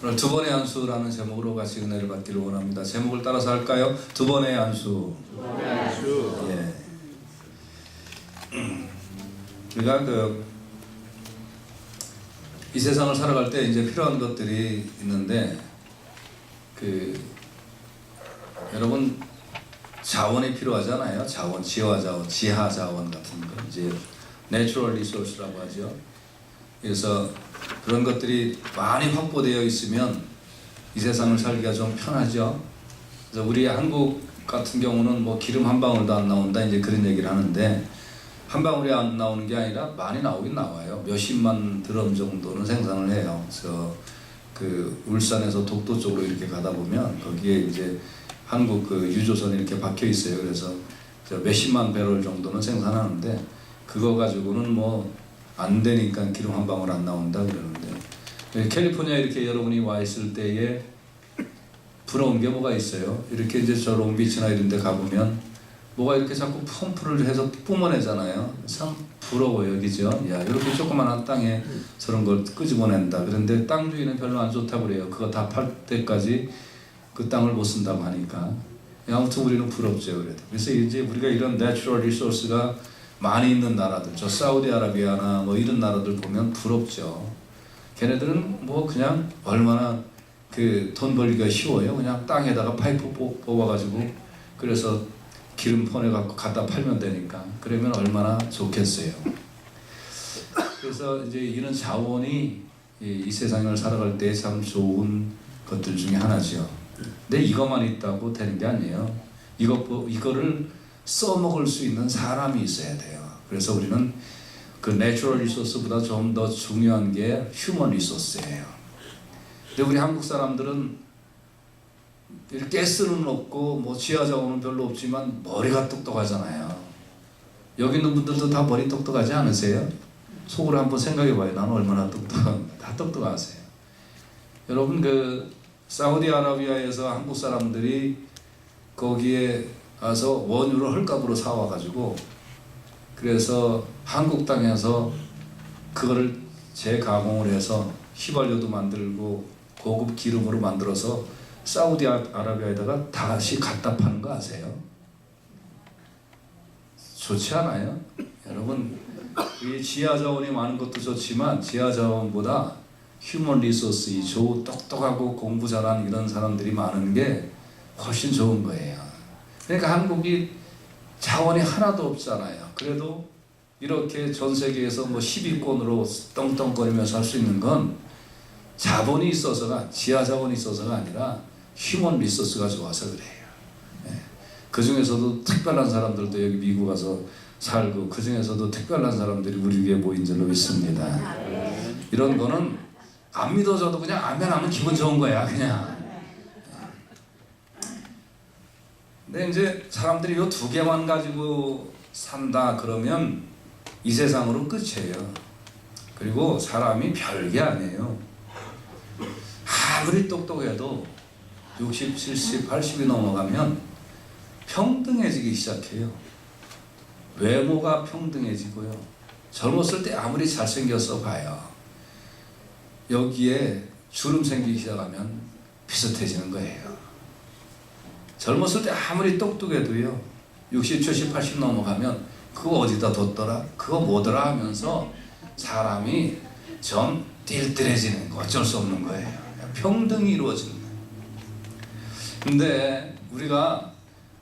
오늘 두 번의 안수라는 제목으로 같이 은혜를 받기를 원합니다. 제목을 따라서 할까요? 두 번의 안수. 두 번의 안수. 예. 우리가 이 세상을 살아갈 때 이제 필요한 것들이 있는데 여러분 자원이 필요하잖아요. 자원, 지하 자원 같은 거 이제 내추럴 리소스라고 하죠. 그래서 그런 것들이 많이 확보되어 있으면 이 세상을 살기가 좀 편하죠. 그래서 우리 한국 같은 경우는 뭐 기름 한 방울도 안 나온다 이제 그런 얘기를 하는데 한 방울이 안 나오는 게 아니라 많이 나오긴 나와요. 몇십만 드럼 정도는 생산을 해요. 그래서 울산에서 독도 쪽으로 이렇게 가다 보면 거기에 이제 한국 유조선이 이렇게 박혀 있어요. 그래서 몇십만 배럴 정도는 생산하는데 그거 가지고는 뭐 안 되니까 기름 한 방울 안 나온다 그러는데 캘리포니아 이렇게 여러분이 와 있을 때에 부러운 게 뭐가 있어요? 이렇게 이제 저 롱비치나 이런 데 가보면 뭐가 이렇게 자꾸 펌프를 해서 뿜어내잖아요. 참 부러워요, 그죠? 야, 이렇게 조그만한 땅에 저런 걸 끄집어낸다. 그런데 땅 주인은 별로 안 좋다고 그래요. 그거 다 팔 때까지 그 땅을 못 쓴다고 하니까. 아무튼 우리는 부럽죠, 그래도. 그래서 이제 우리가 이런 내추럴 리소스가 많이 있는 나라들, 저 사우디아라비아나 뭐 이런 나라들 보면 부럽죠. 걔네들은 뭐 그냥 얼마나 돈 벌기가 쉬워요. 그냥 땅에다가 파이프 뽑아가지고 그래서 기름 퍼내갖고 갖다 팔면 되니까. 그러면 얼마나 좋겠어요. 그래서 이제 이런 자원이 이 세상을 살아갈 때 참 좋은 것들 중에 하나죠. 근데 이것만 있다고 되는 게 아니에요. 이거를 써먹을 수 있는 사람이 있어야 돼요. 그래서 우리는 그 내추럴 리소스보다 좀 더 중요한 게 휴먼 리소스예요. 근데 우리 한국 사람들은 가스는 없고 뭐 지하 자원은 별로 없지만 머리가 똑똑하잖아요. 여기 있는 분들도 다 머리 똑똑하지 않으세요? 속으로 한번 생각해봐요. 나는 얼마나 다 똑똑하세요. 여러분 사우디아라비아에서 한국 사람들이 거기에 가서 원유를 헐값으로 사와가지고 그래서 한국 땅에서 그거를 재가공을 해서 휘발유도 만들고 고급 기름으로 만들어서 사우디아라비아에다가 다시 갖다 파는 거 아세요? 좋지 않아요? 여러분 이 지하 자원이 많은 것도 좋지만 지하 자원보다 휴먼 리소스, 똑똑하고 공부 잘하는 이런 사람들이 많은 게 훨씬 좋은 거예요. 그러니까 한국이 자원이 하나도 없잖아요. 그래도 이렇게 전 세계에서 뭐 10위권으로 떵떵거리면서 할 수 있는 건 자본이 있어서가 지하 자원이 있어서가 아니라 휴먼 리소스가 좋아서 그래요. 그 중에서도 특별한 사람들도 여기 미국 와서 살고 그 중에서도 특별한 사람들이 우리 교회에 모인 줄로 믿습니다. 이런 거는 안 믿어져도 그냥 아멘하면 기분 좋은 거야 그냥. 근데 이제 사람들이 요 두 개만 가지고 산다 그러면 이 세상으로 끝이에요. 그리고 사람이 별게 아니에요. 아무리 똑똑해도 60, 70, 80이 넘어가면 평등해지기 시작해요. 외모가 평등해지고요. 젊었을 때 아무리 잘생겼어 봐요. 여기에 주름 생기기 시작하면 비슷해지는 거예요. 젊었을 때 아무리 똑똑해도요 60, 70, 80 넘어가면 그거 어디다 뒀더라? 그거 뭐더라? 하면서 사람이 좀 띨띨해지는 거 어쩔 수 없는 거예요. 평등이 이루어지는 거예요. 근데 우리가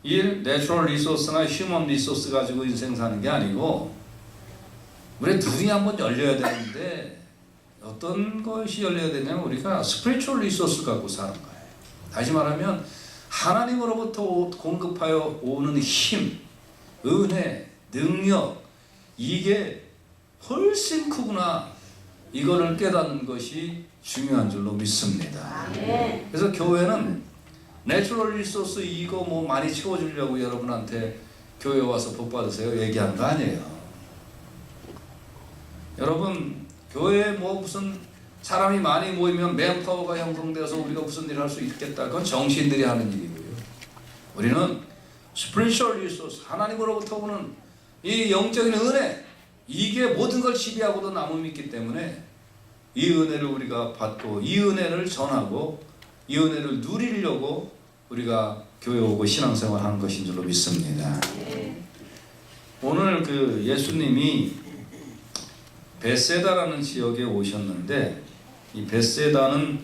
이 내추럴 리소스나 휴먼 리소스 가지고 인생 사는 게 아니고 우리 눈이 한번 열려야 되는데 어떤 것이 열려야 되냐면 우리가 스피리추얼 리소스 갖고 사는 거예요. 다시 말하면 하나님으로부터 공급하여 오는 힘, 은혜, 능력 이게 훨씬 크구나. 이거를 깨닫는 것이 중요한 줄로 믿습니다. 그래서 교회는 내추럴 리소스 이거 뭐 많이 채워주려고 여러분한테 교회 와서 복 받으세요 얘기하는 거 아니에요. 여러분 교회에 뭐 무슨 사람이 많이 모이면 맨파워가 형성되어서 우리가 무슨 일을 할 수 있겠다. 그건 정신들이 하는 일이고요. 우리는 스피리추얼 리소스, 하나님으로부터 오는 이 영적인 은혜 이게 모든 걸 지배하고도 남음이 있기 때문에 이 은혜를 우리가 받고 이 은혜를 전하고 이 은혜를 누리려고 우리가 교회 오고 신앙생활 하는 것인 줄로 믿습니다. 오늘 그 예수님이 베세다라는 지역에 오셨는데, 이 베세다는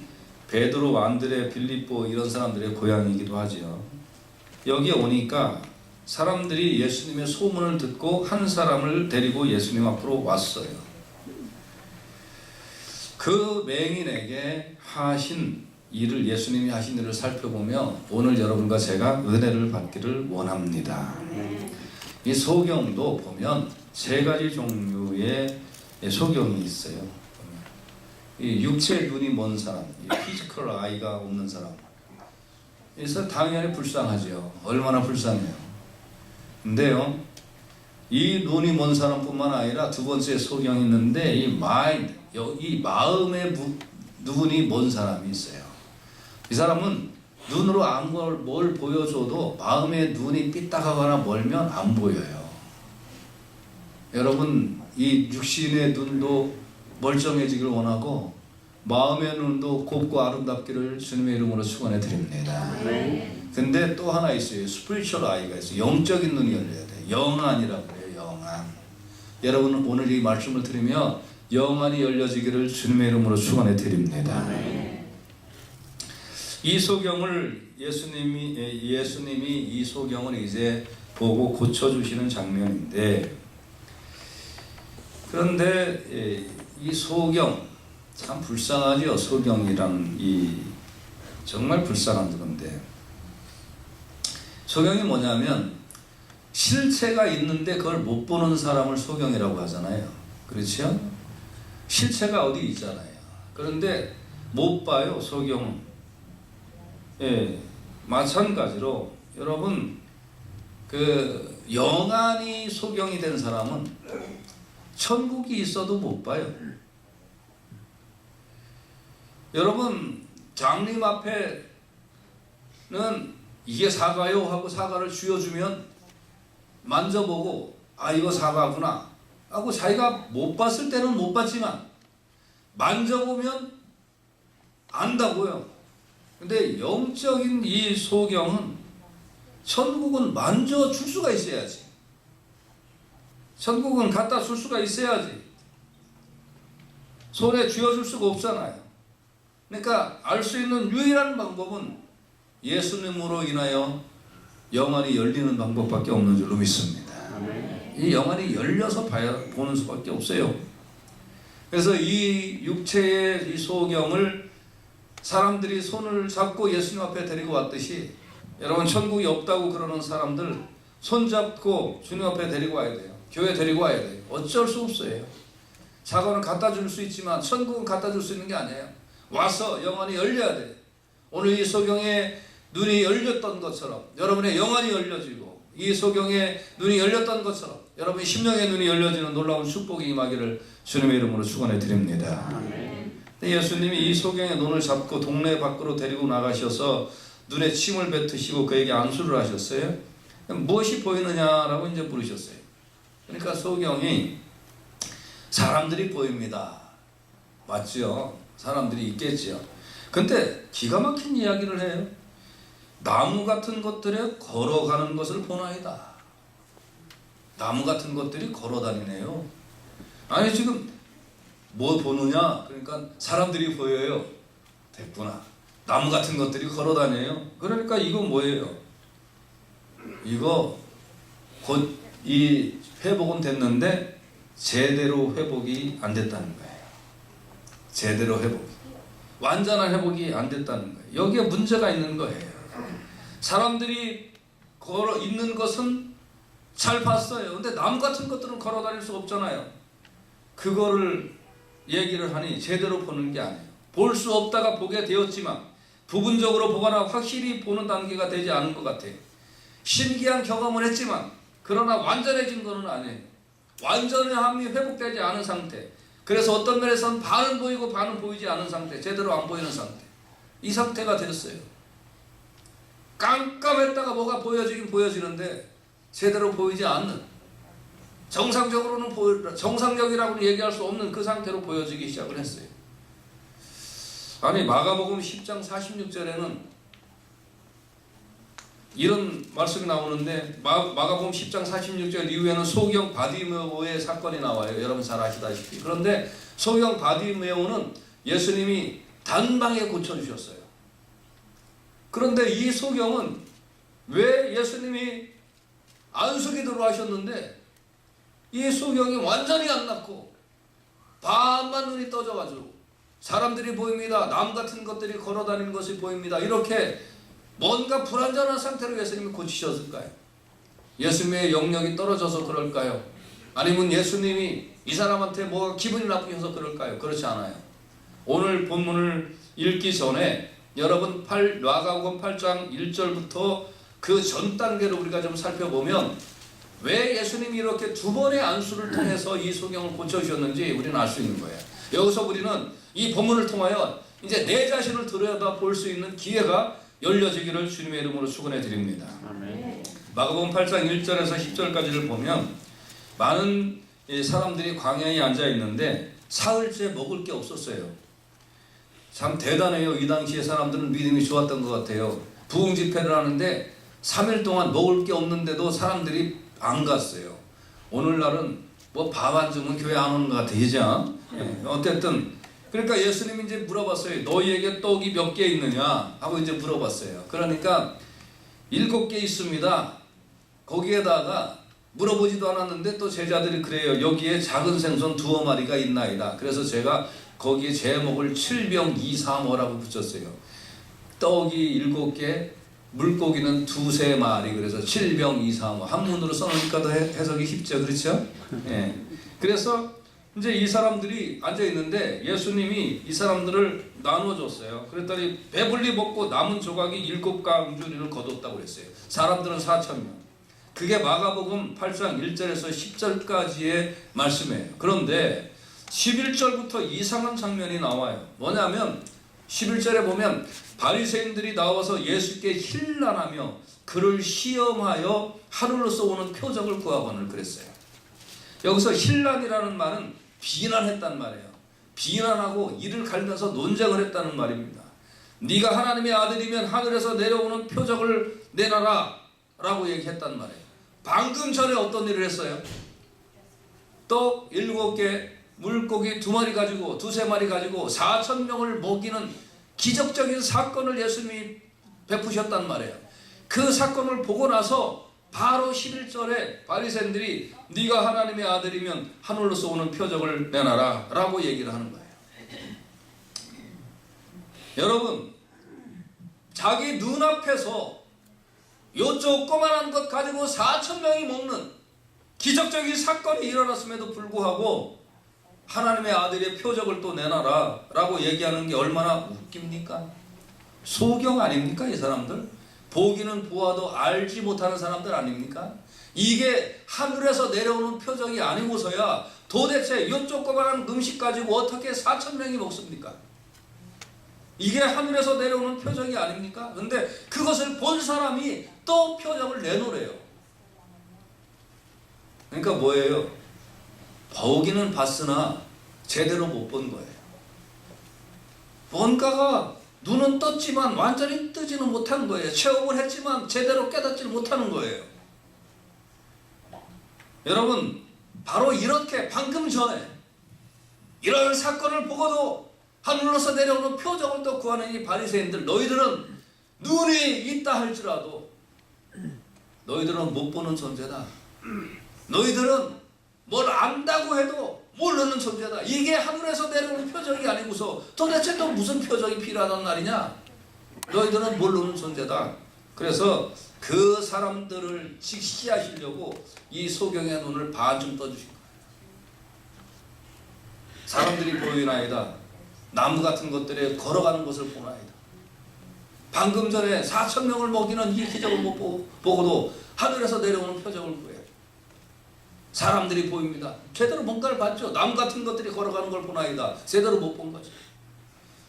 베드로, 안드레, 빌립보 이런 사람들의 고향이기도 하죠. 여기에 오니까 사람들이 예수님의 소문을 듣고 한 사람을 데리고 예수님 앞으로 왔어요. 그 맹인에게 하신 일을, 예수님이 하신 일을 살펴보며 오늘 여러분과 제가 은혜를 받기를 원합니다. 이 소경도 보면 세 가지 종류의 소경이 있어요. 이 육체 눈이 먼 사람, 피지컬 아이가 없는 사람, 그래서 당연히 불쌍하죠. 얼마나 불쌍해요. 근데요, 이 눈이 먼 사람뿐만 아니라 두 번째 소경이 있는데, 이 마인드, 이 마음의 눈이 먼 사람이 있어요. 이 사람은 눈으로 뭘 보여줘도 마음의 눈이 삐딱하거나 멀면 안 보여요. 여러분, 이 육신의 눈도 멀쩡해지기를 원하고 마음의 눈도 곱고 아름답기를 주님의 이름으로 축원해 드립니다. 근데 또 하나 있어요. 스피리추얼 아이가 있어요. 영적인 눈이 열려야 돼요. 영안이라고 그래요. 영안. 여러분, 오늘 이 말씀을 들으며 영안이 열려지기를 주님의 이름으로 축원해 드립니다. 이 소경을 예수님이 이 소경을 이제 보고 고쳐주시는 장면인데, 그런데 이 소경 참 불쌍하죠. 소경이란 이 정말 불쌍한 건데, 소경이 뭐냐면 실체가 있는데 그걸 못 보는 사람을 소경이라고 하잖아요. 그렇죠? 실체가 어디 있잖아요. 그런데 못 봐요, 소경은. 예, 마찬가지로 여러분, 그 영안이 소경이 된 사람은 천국이 있어도 못 봐요. 여러분, 장님 앞에는 이게 사과요 하고 사과를 쥐어주면 만져보고, 아, 이거 사과구나 하고, 자기가 못 봤을 때는 못 봤지만 만져보면 안다고요. 근데 영적인 이 소경은 천국은 만져줄 수가 있어야지. 천국은 갖다 줄 수가 있어야지. 손에 쥐어줄 수가 없잖아요. 그러니까 알 수 있는 유일한 방법은 예수님으로 인하여 영안이 열리는 방법밖에 없는 줄로 믿습니다. 이 영안이 열려서 보는 수밖에 없어요. 그래서 이 육체의 이 소경을 사람들이 손을 잡고 예수님 앞에 데리고 왔듯이, 여러분, 천국이 없다고 그러는 사람들 손잡고 주님 앞에 데리고 와야 돼요. 교회 데리고 와야 돼요. 어쩔 수 없어요. 사과는 갖다 줄 수 있지만 천국은 갖다 줄 수 있는 게 아니에요. 와서 영안이 열려야 돼요. 오늘 이 소경의 눈이 열렸던 것처럼 여러분의 영안이 열려지고, 이 소경의 눈이 열렸던 것처럼 여러분의 심령의 눈이 열려지는 놀라운 축복이 임하기를 주님의 이름으로 축원해 드립니다. 예수님이 이 소경의 눈을 잡고 동네 밖으로 데리고 나가셔서 눈에 침을 뱉으시고 그에게 안수를 하셨어요. 무엇이 보이느냐라고 이제 물으셨어요. 그러니까 소경이 사람들이 보입니다. 맞죠? 사람들이 있겠죠. 근데 기가 막힌 이야기를 해요. 나무 같은 것들에 걸어가는 것을 보나이다. 나무 같은 것들이 걸어다니네요. 아니, 지금 뭐 보느냐? 그러니까 사람들이 보여요. 됐구나. 나무 같은 것들이 걸어다녀요. 그러니까 이거 뭐예요? 이거 곧 이 회복은 됐는데 제대로 회복이 안 됐다는 거예요. 제대로 회복이, 완전한 회복이 안 됐다는 거예요. 여기에 문제가 있는 거예요. 사람들이 걸어 있는 것은 잘 봤어요. 근데 나무 같은 것들은 걸어 다닐 수 없잖아요. 그거를 얘기를 하니 제대로 보는 게 아니에요. 볼 수 없다가 보게 되었지만 부분적으로 보거나 확실히 보는 단계가 되지 않은 것 같아요. 신기한 경험을 했지만 그러나 완전해진 것은 아니에요. 완전함이 회복되지 않은 상태. 그래서 어떤 면에서는 반은 보이고 반은 보이지 않은 상태, 제대로 안 보이는 상태, 이 상태가 됐어요. 깜깜했다가 뭐가 보여지긴 보여지는데 제대로 보이지 않는, 정상적으로는 정상적이라고는 얘기할 수 없는 그 상태로 보여지기 시작을 했어요. 아니 마가복음 10장 46절에는 이런 말씀이 나오는데 마가복음 10장 46절 이후에는 소경 바디메오의 사건이 나와요. 여러분 잘 아시다시피. 그런데 소경 바디메오는 예수님이 단방에 고쳐주셨어요. 그런데 이 소경은 왜 예수님이 안수기도로 하셨는데 이 소경이 완전히 안 낫고 반만 눈이 떠져가지고 사람들이 보입니다. 남 같은 것들이 걸어다니는 것이 보입니다. 이렇게 뭔가 불완전한 상태로 예수님이 고치셨을까요? 예수님의 영역이 떨어져서 그럴까요? 아니면 예수님이 이 사람한테 뭐가 기분이 나쁘셔서 그럴까요? 그렇지 않아요. 오늘 본문을 읽기 전에 여러분 마가복음 8장 1절부터 그 전 단계를 우리가 좀 살펴보면 왜 예수님이 이렇게 두 번의 안수를 통해서 이 소경을 고쳐주셨는지 우리는 알 수 있는 거예요. 여기서 우리는 이 본문을 통하여 이제 내 자신을 들여다 볼 수 있는 기회가 열려지기를 주님의 이름으로 축원해 드립니다. 아멘. 마가복음 8장 1절에서 10절까지를 보면 많은 사람들이 광야에 앉아 있는데 사흘째 먹을 게 없었어요. 참 대단해요. 이 당시에 사람들은 믿음이 좋았던 것 같아요. 부흥 집회를 하는데 3일 동안 먹을 게 없는데도 사람들이 안 갔어요. 오늘날은 뭐 밥 안 주면 교회 안 오는 것 같아. 그죠? 어쨌든 그러니까 예수님이 이제 물어봤어요. 너희에게 떡이 몇 개 있느냐 하고 이제 물어봤어요. 그러니까 7개 있습니다. 거기에다가 물어보지도 않았는데 또 제자들이 그래요. 여기에 작은 생선 2마리가 있나이다. 그래서 제가 거기에 제목을 7병 2사모라고 붙였어요. 떡이 7개, 물고기는 2~3마리. 그래서 7병 2사모. 한문으로 써놓으니까 더 해석이 쉽죠. 그렇죠? 예. 그래서 이제 이 사람들이 앉아 있는데 예수님이 이 사람들을 나눠줬어요. 그랬더니 배불리 먹고 남은 조각이 7강주리를 거뒀다고 그랬어요. 사람들은 4,000명. 그게 마가복음 8장 1절에서 10절까지의 말씀이에요. 그런데 11절부터 이상한 장면이 나와요. 뭐냐면 11절에 보면 바리새인들이 나와서 예수께 힐난하며 그를 시험하여 하늘로서 오는 표적을 구하거늘 그랬어요. 여기서 힐난이라는 말은 비난했단 말이에요. 비난하고 이를 갈면서 논쟁을 했다는 말입니다. 네가 하나님의 아들이면 하늘에서 내려오는 표적을 내놔라 라고 얘기했단 말이에요. 방금 전에 어떤 일을 했어요? 떡 7개, 물고기 2마리 가지고 2~3마리 가지고 4,000명을 먹이는 기적적인 사건을 예수님이 베푸셨단 말이에요. 그 사건을 보고 나서 바로 11절에 바리새인들이 네가 하나님의 아들이면 하늘로서 오는 표적을 내놔라 라고 얘기를 하는 거예요. 여러분, 자기 눈앞에서 요 조그만한 것 가지고 4,000명이 먹는 기적적인 사건이 일어났음에도 불구하고 하나님의 아들의 표적을 또 내놔라 라고 얘기하는 게 얼마나 웃깁니까? 소경 아닙니까? 이 사람들 보기는 보아도 알지 못하는 사람들 아닙니까? 이게 하늘에서 내려오는 표적이 아니고서야 도대체 이 조그만한 음식 가지고 어떻게 4,000명이 먹습니까? 이게 하늘에서 내려오는 표적이 아닙니까? 근데 그것을 본 사람이 또 표적을 내놓으래요. 그러니까 뭐예요? 보기는 봤으나 제대로 못 본 거예요. 뭔가가 눈은 떴지만 완전히 뜨지는 못한 거예요. 체험을 했지만 제대로 깨닫지 못하는 거예요. 여러분, 바로 이렇게 방금 전에 이런 사건을 보고도 하늘로서 내려오는 표적을 또 구하는 이 바리새인들, 너희들은 눈이 있다 할지라도 너희들은 못 보는 존재다. 너희들은 뭘 안다고 해도 모르는 존재다. 이게 하늘에서 내려오는 표적이 아니고서 도대체 또 무슨 표적이 필요하단 말이냐? 너희들은 모르는 존재다. 그래서 그 사람들을 직시하시려고 이 소경의 눈을 반쯤 떠주신 거예요. 사람들이 보이나이다. 나무 같은 것들에 걸어가는 것을 보나이다. 방금 전에 4,000명을 먹이는 이 기적을 못 보고도 하늘에서 내려오는 표적을 구해요. 사람들이 보입니다. 제대로 뭔가를 봤죠. 나무 같은 것들이 걸어가는 걸 보나이다. 제대로 못 본 거죠.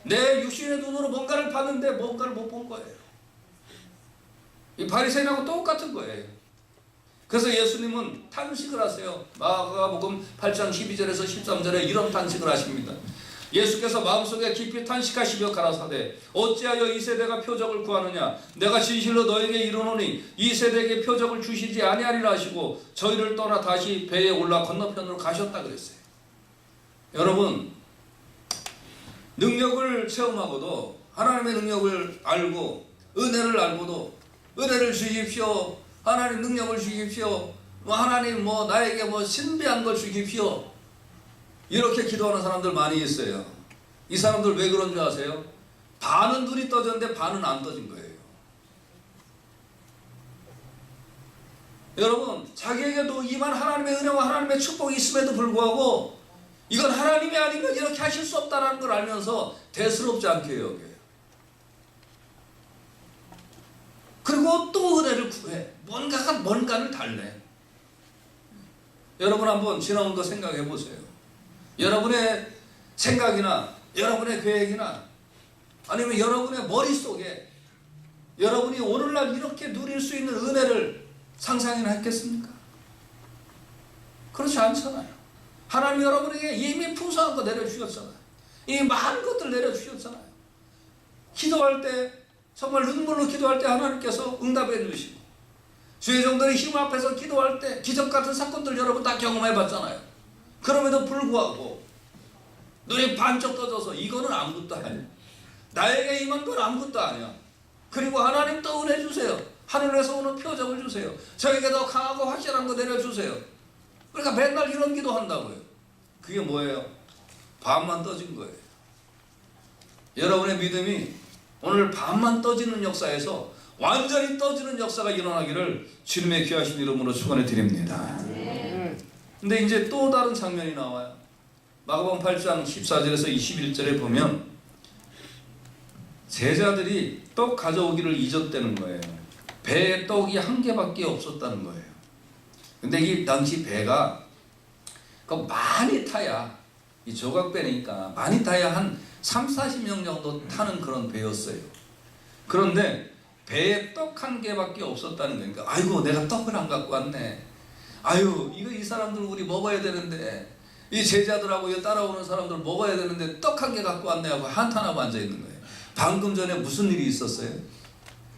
내 육신의 눈으로 뭔가를 봤는데 뭔가를 못 본 거예요. 이 바리새인하고 똑같은 거예요. 그래서 예수님은 탄식을 하세요. 마가복음 8장 12절에서 13절에 이런 탄식을 하십니다. 예수께서 마음속에 깊이 탄식하시며 가라사대 어찌하여 이 세대가 표적을 구하느냐 내가 진실로 너에게 이르노니 이 세대에게 표적을 주시지 아니하리라 하시고 저희를 떠나 다시 배에 올라 건너편으로 가셨다 그랬어요. 여러분, 능력을 체험하고도 하나님의 능력을 알고 은혜를 알고도 은혜를 주십시오, 하나님 능력을 주십시오, 하나님 나에게 신비한 걸 주십시오, 이렇게 기도하는 사람들 많이 있어요. 이 사람들 왜 그런 줄 아세요? 반은 눈이 떠졌는데 반은 안 떠진 거예요. 여러분, 자기에게도 이만 하나님의 은혜와 하나님의 축복이 있음에도 불구하고 이건 하나님이 아니면 이렇게 하실 수 없다는 걸 알면서 대수롭지 않게 여겨요. 그리고 또 은혜를 구해. 뭔가를 달래. 여러분 한번 지나온 거 생각해 보세요. 여러분의 생각이나 여러분의 계획이나 아니면 여러분의 머릿속에 여러분이 오늘날 이렇게 누릴 수 있는 은혜를 상상이나 했겠습니까? 그렇지 않잖아요. 하나님 여러분에게 이미 풍성한 거 내려주셨잖아요. 이 많은 것들 내려주셨잖아요. 기도할 때 정말 눈물로 기도할 때 하나님께서 응답해 주시고 주의 종들의 힘 앞에서 기도할 때 기적 같은 사건들 여러분 다 경험해 봤잖아요. 그럼에도 불구하고 눈이 반쪽 떠져서 이거는 아무것도 아니야, 나에게 임한 건 아무것도 아니야, 그리고 하나님 또 은혜 주세요, 하늘에서 오는 표적을 주세요, 저에게 더 강하고 확실한 거 내려주세요. 그러니까 맨날 이런 기도 한다고요. 그게 뭐예요? 반만 떠진 거예요. 여러분의 믿음이 오늘 반만 떠지는 역사에서 완전히 떠지는 역사가 일어나기를 주님의 귀하신 이름으로 축원해 드립니다. 근데 이제 또 다른 장면이 나와요. 마가복음 8장 14절에서 21절에 보면 제자들이 떡 가져오기를 잊었다는 거예요. 배에 떡이 한 개밖에 없었다는 거예요. 근데 이 당시 배가 많이 타야, 이 조각배니까 많이 타야 한 30-40명 정도 타는 그런 배였어요. 그런데 배에 떡 한 개밖에 없었다는 거니까 아이고 내가 떡을 안 갖고 왔네, 아유 이거 이 사람들 우리 먹어야 되는데, 이 제자들하고 따라오는 사람들 먹어야 되는데 떡 한 개 갖고 왔네 하고 한탄하고 앉아있는 거예요. 방금 전에 무슨 일이 있었어요?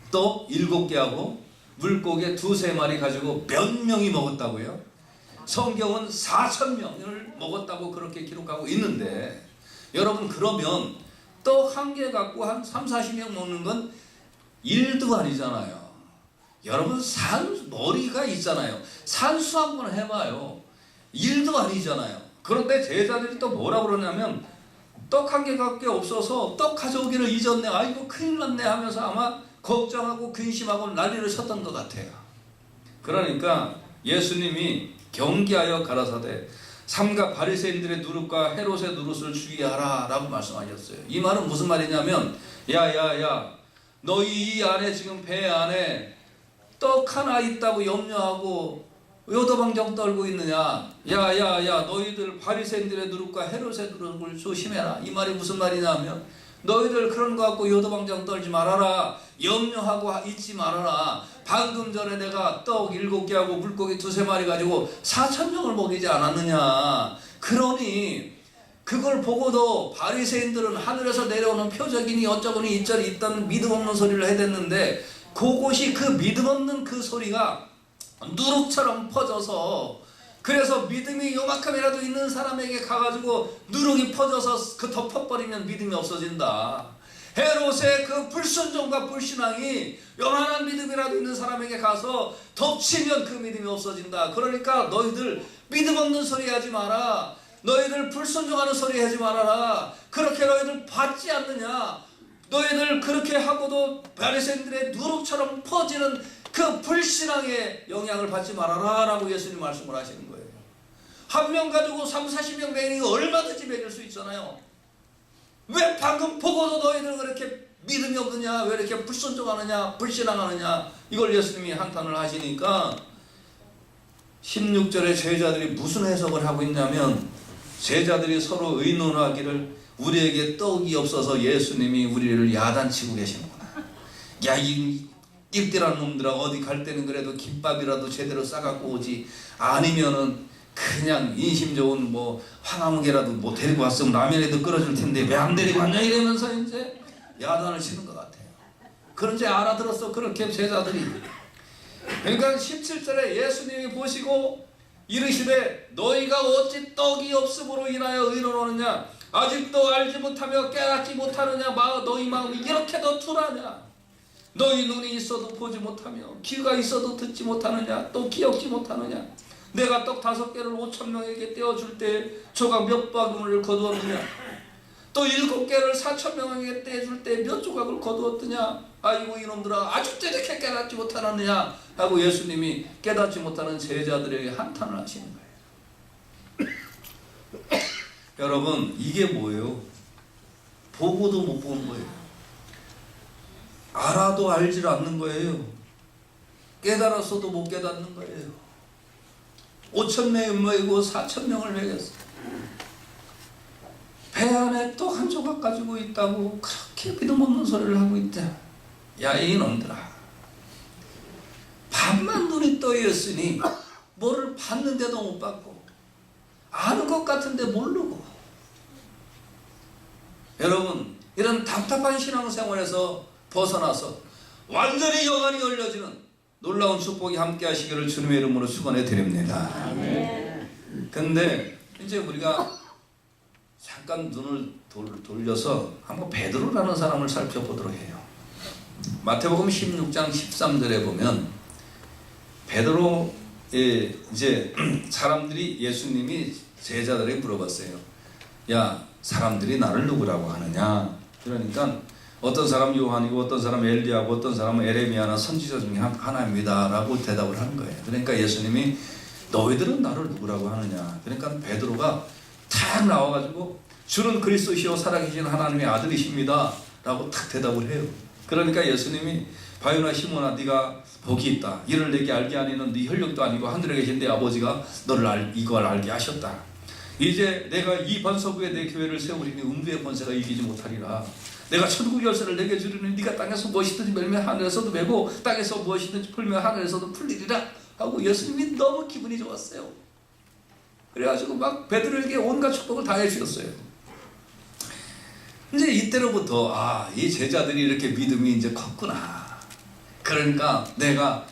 떡 7개하고 물고기 2-3마리 가지고 몇 명이 먹었다고요? 성경은 4,000명을 먹었다고 그렇게 기록하고 있는데, 여러분 그러면 떡 한 개 갖고 한 30-40명 먹는 건 일도 아니잖아요. 여러분 머리가 있잖아요. 산수 한번 해봐요. 일도 아니잖아요. 그런데 제자들이 또 뭐라 그러냐면 떡 한 개밖에 없어서 떡 가져오기를 잊었네, 아이고 큰일 났네 하면서 아마 걱정하고 근심하고 난리를 쳤던 것 같아요. 그러니까 예수님이 경계하여 가라사대 삼가 바리새인들의 누룩과 헤롯의 누룩을 주의하라 라고 말씀하셨어요. 이 말은 무슨 말이냐면 야야야 너희 이 안에 지금 배 안에 떡 하나 있다고 염려하고 요도방정 떨고 있느냐, 야야야 너희들 바리새인들의 누룩과 헤롯의 누룩을 조심해라. 이 말이 무슨 말이냐면 너희들 그런 거 갖고 요도방정 떨지 말아라, 염려하고 있지 말아라. 방금 전에 내가 떡 7개하고 물고기 2-3마리 가지고 4,000명을 먹이지 않았느냐. 그러니 그걸 보고도 바리새인들은 하늘에서 내려오는 표적이니 어쩌고니 이절이 있다는 믿음 없는 소리를 해댔는데, 그곳이 그 믿음 없는 그 소리가 누룩처럼 퍼져서, 그래서 믿음이 요만큼이라도 있는 사람에게 가가지고 누룩이 퍼져서 그 덮어버리면 믿음이 없어진다. 헤롯의 그 불순종과 불신앙이 요만한 믿음이라도 있는 사람에게 가서 덮치면 그 믿음이 없어진다. 그러니까 너희들 믿음 없는 소리 하지 마라, 너희들 불순종하는 소리 하지 말아라. 그렇게 너희들 받지 않느냐, 너희들 그렇게 하고도 바리새인들의 누룩처럼 퍼지는 그 불신앙의 영향을 받지 말아라 라고 예수님 말씀을 하시는 거예요. 한 명 가지고 30-40명 먹이는 거 얼마든지 먹일 수 있잖아요. 왜 방금 보고도 너희들 그렇게 믿음이 없느냐, 왜 이렇게 불순종하느냐, 불신앙하느냐, 이걸 예수님이 한탄을 하시니까 16절에 제자들이 무슨 해석을 하고 있냐면, 제자들이 서로 의논하기를 우리에게 떡이 없어서 예수님이 우리를 야단치고 계시는구나. 야 이 띨띨한 놈들아, 어디 갈 때는 그래도 김밥이라도 제대로 싸갖고 오지, 아니면은 그냥 인심 좋은 뭐 황하무개라도 뭐 데리고 왔으면 라면에도 끓여줄 텐데 왜 안 데리고 왔냐 이러면서 이제 야단을 치는 것 같아요. 그런지 알아들었어 그렇게 제자들이. 그러니까 17절에 예수님이 보시고 이르시되 너희가 어찌 떡이 없음으로 인하여 의논하느냐 아직도 알지 못하며 깨닫지 못하느냐 너희 마음이 이렇게도 둔하냐. 너희 눈이 있어도 보지 못하며 귀가 있어도 듣지 못하느냐 또 기억지 못하느냐. 내가 떡 5개를 5,000명에게 떼어줄 때 조각 몇 바구니를 거두었느냐 또 7개를 4,000명에게 떼어줄 때 몇 조각을 거두었느냐. 아이고 이놈들아 아직도 이렇게 깨닫지 못하느냐 하고 예수님이 깨닫지 못하는 제자들에게 한탄을 하시는 거예요. 여러분 이게 뭐예요? 보고도 못 보는 거예요. 알아도 알지 않는 거예요. 깨달았어도 못 깨닫는 거예요. 5,000명이 모이고 4,000명을 먹였어요. 배 안에 떡 한 조각 가지고 있다고 그렇게 믿음 없는 소리를 하고 있다. 야 이놈들아 밤만 눈이 떠있으니 뭐를 봤는데도 못 봤고 아는 것 같은데 모르고. 여러분 이런 답답한 신앙생활에서 벗어나서 완전히 영안이 열려지는 놀라운 축복이 함께 하시기를 주님의 이름으로 축원해 드립니다. 근데 이제 우리가 잠깐 눈을 돌려서 한번 베드로라는 사람을 살펴보도록 해요. 마태복음 16장 13절에 보면 베드로의 이제 사람들이 예수님이 제자들에게 물어봤어요. 야 사람들이 나를 누구라고 하느냐. 그러니까 어떤 사람 요한이고 어떤 사람 엘리야고 어떤 사람은 에레미야나 선지자 중에 하나입니다 라고 대답을 하는 거예요. 그러니까 예수님이 너희들은 나를 누구라고 하느냐. 그러니까 베드로가 탁 나와가지고 주는 그리스도시요 살아계신 하나님의 아들이십니다 라고 탁 대답을 해요. 그러니까 예수님이 바요나 시몬아 네가 복이 있다. 이를 내게 알게 하니는 네 혈육도 아니고 하늘에 계신 내 아버지가 너를 이걸 알게 하셨다. 이제 내가 이 반석 위에 내 교회를 세우리니 음부의 권세가 이기지 못하리라. 내가 천국 열쇠를 내게 주리니 네가 땅에서 무엇이든지 매면 하늘에서도 매고 땅에서 무엇이든지 풀면 하늘에서도 풀리리라 하고 예수님이 너무 기분이 좋았어요. 그래가지고 막 베드로에게 온갖 축복을 다 해주셨어요. 이제 이때로부터 이 제자들이 이렇게 믿음이 이제 컸구나. 그러니까 내가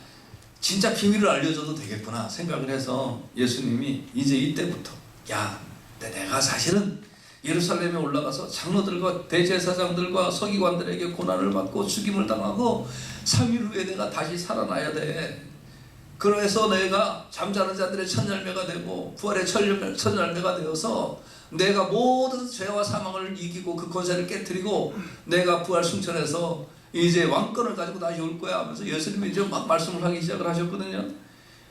진짜 비밀을 알려줘도 되겠구나 생각을 해서 예수님이 이제 이때부터 내가 사실은 예루살렘에 올라가서 장로들과 대제사장들과 서기관들에게 고난을 받고 죽임을 당하고 3일 후에 내가 다시 살아나야 돼. 그래서 내가 잠자는 자들의 첫 열매가 되고 부활의 첫 열매가 되어서 내가 모든 죄와 사망을 이기고 그 권세를 깨뜨리고 내가 부활 승천해서 이제 왕권을 가지고 다시 올 거야 하면서 예수님이 이제 막 말씀을 하기 시작을 하셨거든요.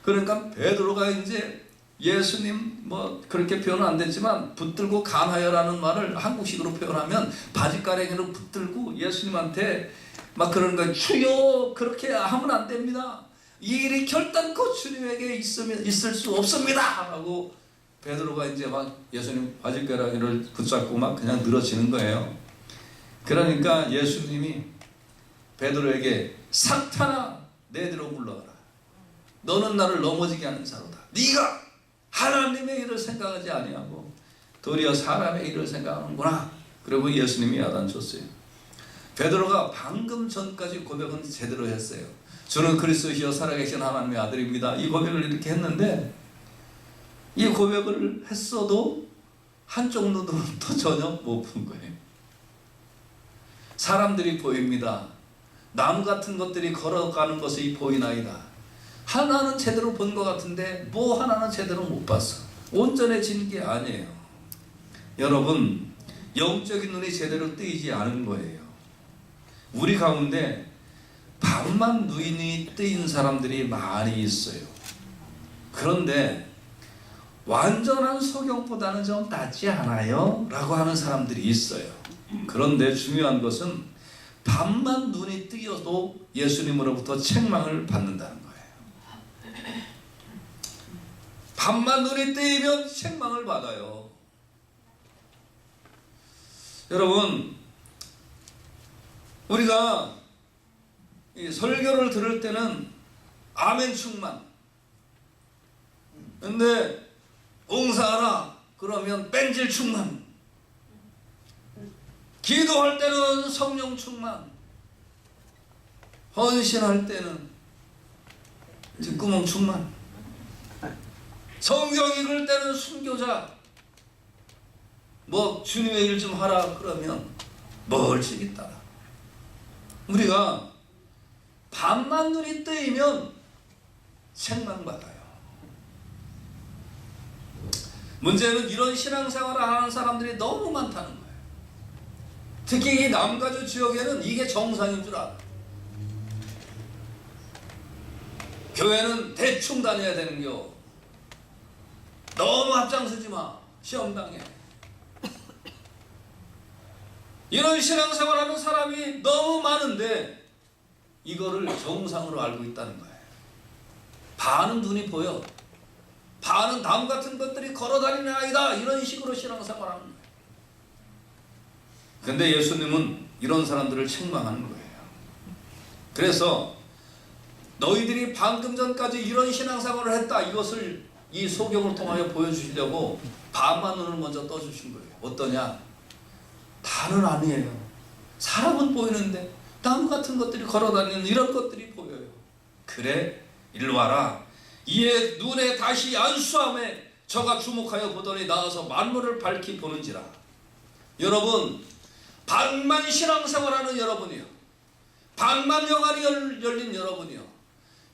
그러니까 베드로가 이제 예수님 뭐 그렇게 표현은 안 됐지만 붙들고 간하여라는 말을 한국식으로 표현하면 바짓가랭이로 붙들고 예수님한테 막 그러는 거예요. 주여 그렇게 하면 안 됩니다. 이 일이 결단코 주님에게 있을 수 없습니다 하고 베드로가 이제 막 예수님 바짓가랑이를 붙잡고 막 그냥 늘어지는 거예요. 그러니까 예수님이 베드로에게 사탄아 내대로 물러가라. 너는 나를 넘어지게 하는 자로다. 네가 하나님의 일을 생각하지 아니하고 도리어 사람의 일을 생각하는구나. 그리고 예수님이 야단쳤어요. 베드로가 방금 전까지 고백은 제대로 했어요. 저는 그리스도시여 살아계신 하나님의 아들입니다. 이 고백을 이렇게 했는데 이 고백을 했어도 한쪽 눈으로는 또 전혀 못 본 거예요. 사람들이 보입니다. 나무 같은 것들이 걸어가는 것이 보이나이다. 하나는 제대로 본 것 같은데 뭐 하나는 제대로 못 봤어. 온전해진 게 아니에요. 여러분 영적인 눈이 제대로 뜨이지 않은 거예요. 우리 가운데 밤만 눈이 뜨인 사람들이 많이 있어요. 그런데 완전한 소경보다는 좀 낫지 않아요? 라고 하는 사람들이 있어요. 그런데 중요한 것은 밤만 눈이 뜨여도 예수님으로부터 책망을 받는다는 거예요. 밤만 눈이 뜨이면 책망을 받아요. 여러분 우리가 이 설교를 들을 때는 아멘 충만. 근데 봉사하라 그러면 뺀질 충만, 기도할 때는 성령 충만, 헌신할 때는 뒷구멍 충만, 성경 읽을 때는 순교자, 뭐 주님의 일 좀 하라 그러면 멀찍이 따라. 우리가 밤만 눈이 뜨이면 책망받아요. 문제는 이런 신앙생활을 하는 사람들이 너무 많다는 거예요. 특히 이 남가주 지역에는 이게 정상인 줄 알아. 교회는 대충 다녀야 되는겨. 너무 앞장서지 마. 시험당해. 이런 신앙생활하는 사람이 너무 많은데 이거를 정상으로 알고 있다는 거예요. 반은 눈이 보여. 반은 남 같은 것들이 걸어다니는 아이다. 이런 식으로 신앙생활하는 거예요. 근데 예수님은 이런 사람들을 책망하는 거예요. 그래서 너희들이 방금 전까지 이런 신앙생활을 했다. 이것을 이 소경을 통하여 보여주시려고 반만 눈을 먼저 떠주신 거예요. 어떠냐? 다는 아니에요. 사람은 보이는데 나무 같은 것들이 걸어다니는 이런 것들이 보여요. 그래? 일로 와라. 이에 눈에 다시 안수함에 저가 주목하여 보더니 나와서 만물을 밝히 보는지라. 여러분, 반만 신앙생활하는 여러분이요, 반만 영안이 열린 여러분이요,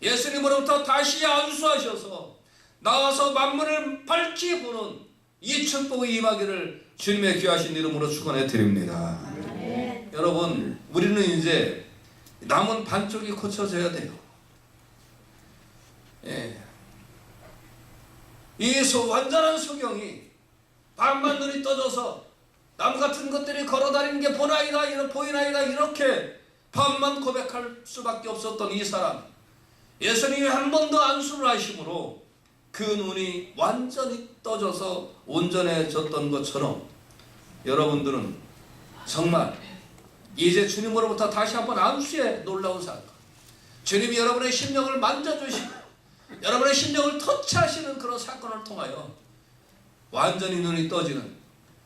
예수님으로부터 다시 안수하셔서 나와서 만물을 밝히 보는 이 축복이 임하기를 주님의 귀하신 이름으로 축원해 드립니다. 여러분, 우리는 이제 남은 반쪽이 고쳐져야 돼요. 예. 이 완전한 소경이 반만 눈이 떠져서 남 같은 것들이 걸어다니는 게 보나이다, 보이나이다, 이렇게 반만 고백할 수밖에 없었던 이 사람, 예수님이 한 번 더 안수를 하심으로 그 눈이 완전히 떠져서 온전해졌던 것처럼 여러분들은 정말 이제 주님으로부터 다시 한번 안수의 놀라운 사건, 주님이 여러분의 심령을 만져주시고 여러분의 심령을 터치하시는 그런 사건을 통하여 완전히 눈이 떠지는,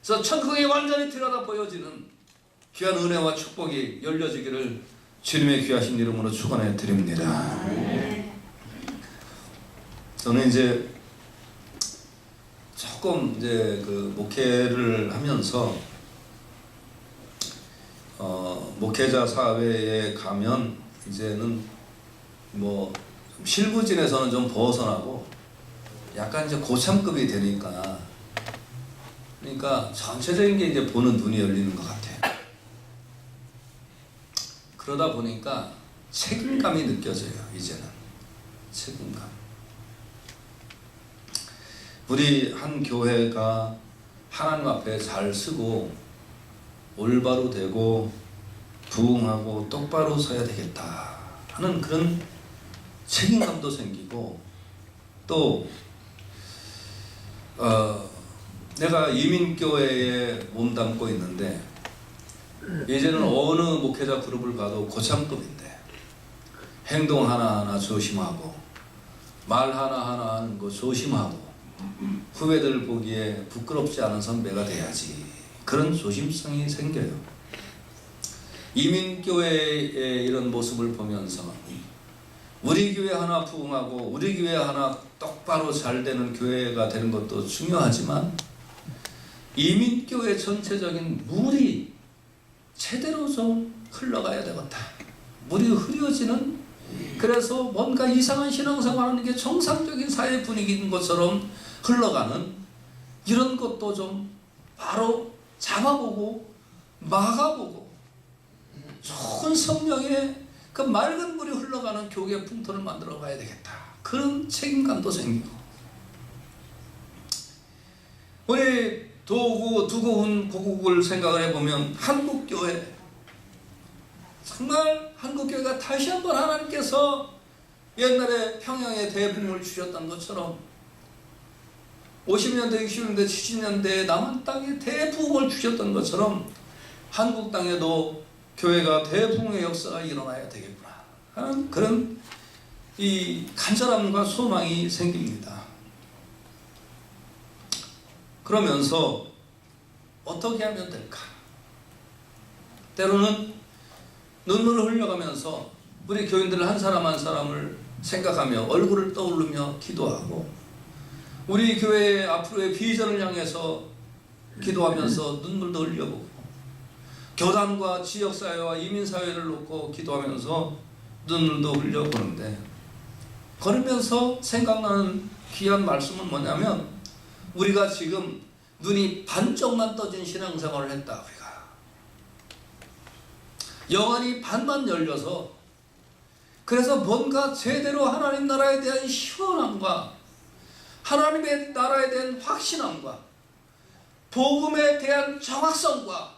그래서 천국이 완전히 들여다 보여지는 귀한 은혜와 축복이 열려지기를 주님의 귀하신 이름으로 축원해 드립니다. 저는 이제 조금 이제 그 목회를 하면서 목회자 사회에 가면 이제는 뭐 실부진에서는 좀 벗어나고 약간 이제 고참급이 되니까, 그러니까 전체적인 게 이제 보는 눈이 열리는 것 같아요. 그러다 보니까 책임감이 느껴져요. 이제는 책임감. 우리 한 교회가 하나님 앞에 잘 쓰고 올바로 되고 부응하고 똑바로 서야 되겠다 하는 그런 책임감도 생기고, 또 내가 이민교회에 몸담고 있는데 이제는 어느 목회자 그룹을 가도 고참급인데 행동 하나하나 조심하고 말 하나하나 하는 거 조심하고 후배들 보기에 부끄럽지 않은 선배가 돼야지, 그런 조심성이 생겨요. 이민교회의 이런 모습을 보면서 우리 교회 하나 부흥하고 우리 교회 하나 똑바로 잘 되는 교회가 되는 것도 중요하지만 이민교회 전체적인 물이 제대로 좀 흘러가야 되겠다. 물이 흐려지는, 그래서 뭔가 이상한 신앙생활하는 게 정상적인 사회 분위기인 것처럼 흘러가는 이런 것도 좀 바로 잡아보고 막아보고 좋은 성령의 그 맑은 물이 흘러가는 교계 풍토를 만들어 가야 되겠다. 그런 책임감도 생기고, 우리 두고운 고국을 생각을 해보면 한국교회, 정말 한국교회가 다시 한번 하나님께서 옛날에 평양에 대부흥을 주셨던 것처럼 50년대, 60년대, 70년대에 남한 땅에 대부흥을 주셨던 것처럼 한국 땅에도 교회가 대부흥의 역사가 일어나야 되겠구나 하는 그런 이 간절함과 소망이 생깁니다. 그러면서 어떻게 하면 될까? 때로는 눈물을 흘려가면서 우리 교인들 한 사람 한 사람을 생각하며 얼굴을 떠올리며 기도하고 우리 교회의 앞으로의 비전을 향해서 기도하면서 눈물도 흘려보고 교단과 지역사회와 이민사회를 놓고 기도하면서 눈물도 흘려보는데 그러면서 생각나는 귀한 말씀은 뭐냐면 우리가 지금 눈이 반쪽만 떠진 신앙생활을 했다. 우리가 영안이 반만 열려서 그래서 뭔가 제대로 하나님 나라에 대한 시원함과 하나님의 나라에 대한 확신함과 복음에 대한 정확성과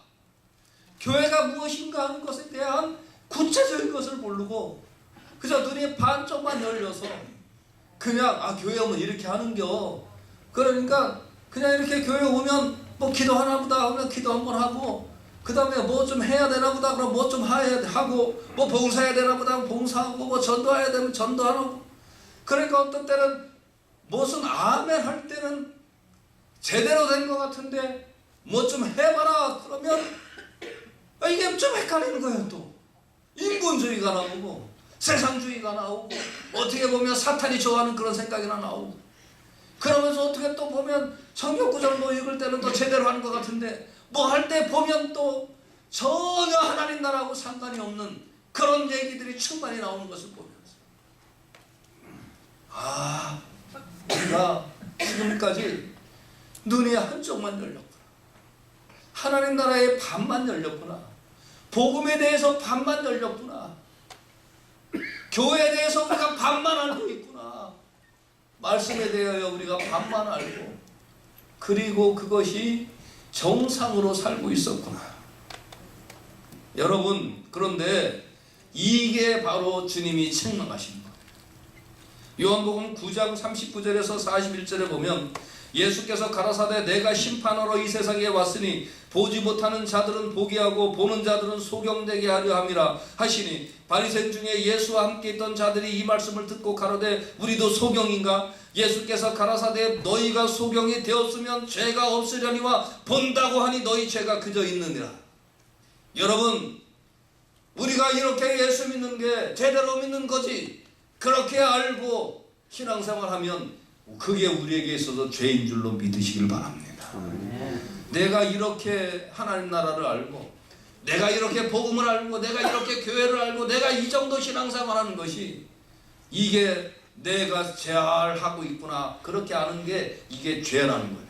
교회가 무엇인가 하는 것에 대한 구체적인 것을 모르고 그저 눈이 반쪽만 열려서 그냥 교회 오면 이렇게 하는겨. 그러니까 그냥 이렇게 교회 오면 뭐 기도하나 보다 하면 기도 한번 하고 그 다음에 뭐 좀 해야 되나 보다 그럼 뭐 좀 하고 뭐 봉사해야 되나 보다 봉사하고 뭐 전도해야 되면 전도하고 그러니까 어떤 때는 무슨 아멘 할 때는 제대로 된 것 같은데 뭐 좀 해봐라 그러면 이게 좀 헷갈리는 거예요. 또 인본주의가 나오고 세상주의가 나오고 어떻게 보면 사탄이 좋아하는 그런 생각이나 나오고 그러면서 어떻게 또 보면 성경구절 뭐 읽을 때는 또 제대로 하는 것 같은데 뭐 할 때 보면 또 전혀 하나님 나라하고 상관이 없는 그런 얘기들이 충만히 나오는 것을 보면서 우리가 지금까지 눈이 한쪽만 열렸구나. 하나님 나라의 반만 열렸구나. 복음에 대해서 반만 열렸구나. 교회에 대해서 우리가 반만 알고 있구나. 말씀에 대하여 우리가 반만 알고 그리고 그것이 정상으로 살고 있었구나. 여러분 그런데 이게 바로 주님이 책망하신 거예요. 요한복음 9장 39절에서 41절에 보면 예수께서 가라사대 내가 심판하러 이 세상에 왔으니 보지 못하는 자들은 보게 하고 보는 자들은 소경되게 하려 함이라 하시니 바리새인 중에 예수와 함께 있던 자들이 이 말씀을 듣고 가로되 우리도 소경인가? 예수께서 가라사대 너희가 소경이 되었으면 죄가 없으려니와 본다고 하니 너희 죄가 그저 있느니라. 여러분 우리가 이렇게 예수 믿는 게 제대로 믿는 거지 그렇게 알고 신앙생활하면 그게 우리에게 있어서 죄인 줄로 믿으시길 바랍니다. 내가 이렇게 하나님 나라를 알고 내가 이렇게 복음을 알고 내가 이렇게 교회를 알고 내가 이 정도 신앙생활하는 것이 이게 내가 잘하고 있구나 그렇게 아는 게 이게 죄라는 거예요.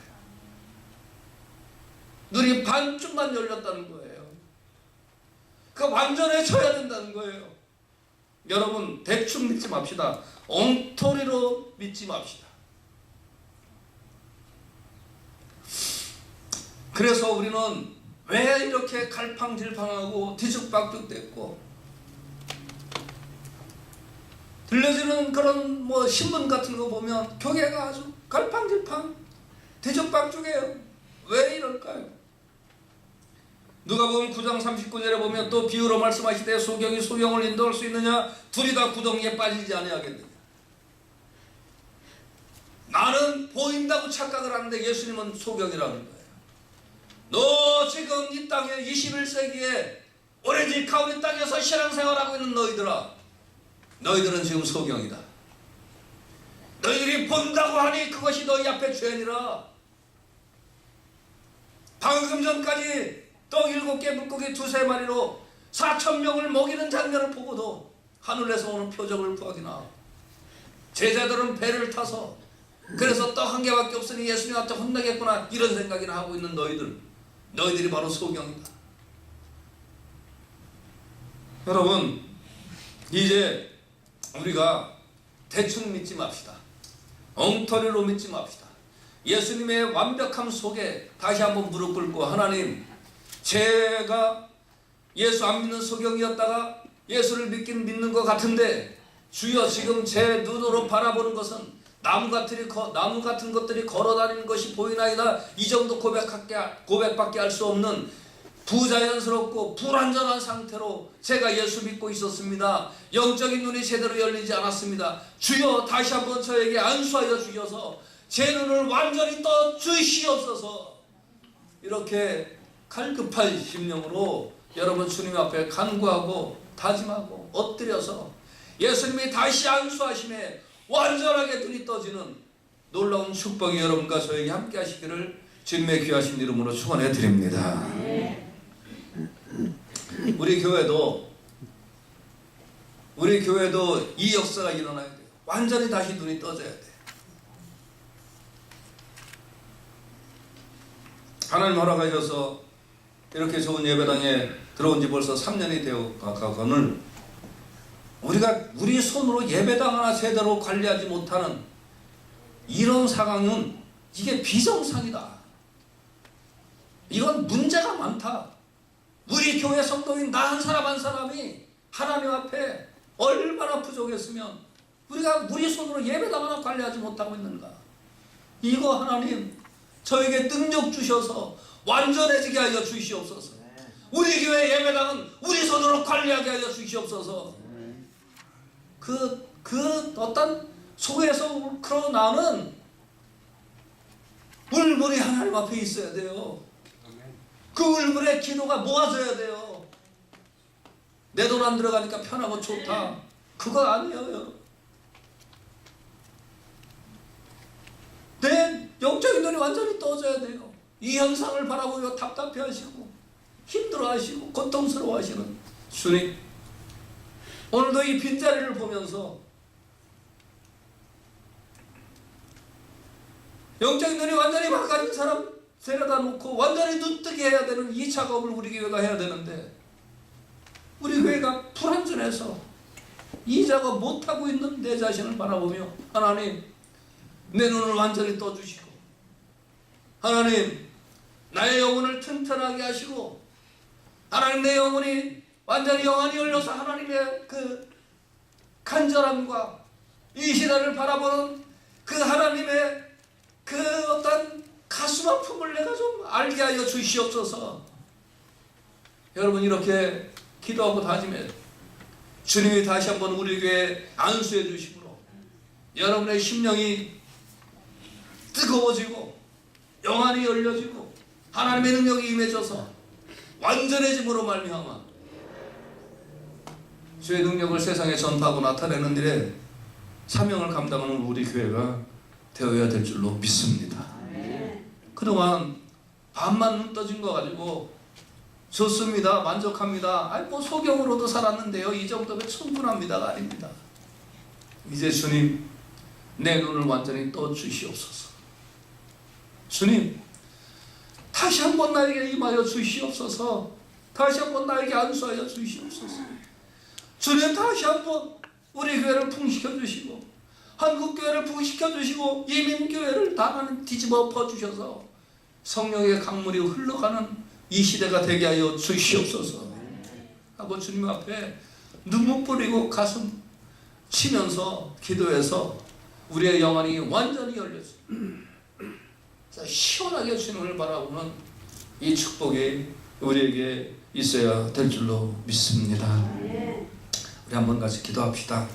눈이 반쪽만 열렸다는 거예요. 그 완전해져야 된다는 거예요. 여러분 대충 믿지 맙시다. 엉터리로 믿지 맙시다. 그래서 우리는 왜 이렇게 갈팡질팡하고 뒤죽박죽됐고 들려지는 그런 뭐 신문 같은 거 보면 교회가 아주 갈팡질팡 뒤죽박죽이에요. 왜 이럴까요? 누가복음 9장 39절에 보면 또 비유로 말씀하시되 소경이 소경을 인도할 수 있느냐? 둘이 다 구덩이에 빠지지 아니하겠느냐? 나는 보인다고 착각을 하는데 예수님은 소경이라는 거예요. 너 지금 이 땅에 21세기에 오렌지 카운티 땅에서 신앙생활하고 있는 너희들아, 너희들은 지금 소경이다. 너희들이 본다고 하니 그것이 너희 앞에 죄니라. 방금 전까지 떡 7개 물고기 2-3마리로 4,000명을 먹이는 장면을 보고도 하늘에서 오는 표적을 구하기나 제자들은 배를 타서 그래서 떡 1개밖에 없으니 예수님한테 혼나겠구나 이런 생각이나 하고 있는 너희들이 바로 소경이다. 여러분 이제 우리가 대충 믿지 맙시다. 엉터리로 믿지 맙시다. 예수님의 완벽함 속에 다시 한번 무릎 꿇고 하나님 제가 예수 안 믿는 소경이었다가 예수를 믿는 것 같은데 주여 지금 제 눈으로 바라보는 것은 나무 같은 것들이 걸어다니는 것이 보이나이다. 이 정도 고백밖에 할 수 없는 부자연스럽고 불완전한 상태로 제가 예수 믿고 있었습니다. 영적인 눈이 제대로 열리지 않았습니다. 주여 다시 한번 저에게 안수하여 주셔서 제 눈을 완전히 떠 주시옵소서. 이렇게 갈급한 심령으로 여러분 주님 앞에 간구하고 다짐하고 엎드려서 예수님이 다시 안수하심에 완전하게 눈이 떠지는 놀라운 축복이 여러분과 저에게 함께 하시기를 주님의 귀하신 이름으로 축원해 드립니다. 우리 교회도 이 역사가 일어나야 돼요. 완전히 다시 눈이 떠져야 돼. 하나님 허락하셔서 이렇게 좋은 예배당에 들어온 지 벌써 3년이 되어 가거늘 우리가 우리 손으로 예배당 하나 제대로 관리하지 못하는 이런 상황은 이게 비정상이다. 이건 문제가 많다. 우리 교회 성도인 나 한 사람 한 사람이 하나님 앞에 얼마나 부족했으면 우리가 우리 손으로 예배당 하나 관리하지 못하고 있는가. 이거 하나님 저에게 능력 주셔서 완전해지게 하여 주시옵소서. 우리 교회 예배당은 우리 손으로 관리하게 하여 주시옵소서. 그 어떤 속에서 우러나는 울분이 하나님 앞에 있어야 돼요. 그 울분의 기도가 모아져야 돼요. 내 돈 안 들어가니까 편하고 좋다. 그거 아니에요. 내 영적인 눈이 완전히 떠져야 돼요. 이 현상을 바라보며 답답해하시고 힘들어하시고 고통스러워하시는 주님, 오늘도 이 빈자리를 보면서 영적인 눈이 완전히 망가진 사람 데려다 놓고 완전히 눈뜨게 해야 되는 이 작업을 우리 교회가 해야 되는데 우리 교회가 불완전해서 이 작업 못하고 있는 내 자신을 바라보며 하나님 내 눈을 완전히 떠주시고 하나님 나의 영혼을 튼튼하게 하시고 하나님 내 영혼이 완전히 영안이 열려서 하나님의 그 간절함과 이 시대를 바라보는 그 하나님의 그 어떤 가슴 아픔을 내가 좀 알게 하여 주시옵소서. 여러분 이렇게 기도하고 다짐해 주님이 다시 한번 우리 교회에 안수해 주심으로 여러분의 심령이 뜨거워지고 영안이 열려지고 하나님의 능력이 임해져서 완전해짐으로 말미암아 주의 능력을 세상에 전파하고 나타내는 일에 사명을 감당하는 우리 교회가 되어야 될 줄로 믿습니다. 그동안 반만 눈 떠진 거 가지고 좋습니다. 만족합니다. 아니 뭐 소경으로도 살았는데요. 이 정도면 충분합니다가 아닙니다. 이제 주님 내 눈을 완전히 떠 주시옵소서. 주님 다시 한번 나에게 임하여 주시옵소서. 다시 한번 나에게 안수하여 주시옵소서. 주님 다시 한번 우리 교회를 풍시켜 주시고 한국교회를 부시켜 주시고 이민교회를 다 뒤집어 엎어주셔서 성령의 강물이 흘러가는 이 시대가 되게 하여 주시옵소서 하고 주님 앞에 눈물 뿌리고 가슴 치면서 기도해서 우리의 영혼이 완전히 열렸어요. 시원하게 주님을 바라보는 이 축복이 우리에게 있어야 될 줄로 믿습니다. 우리 한번 같이 기도합시다.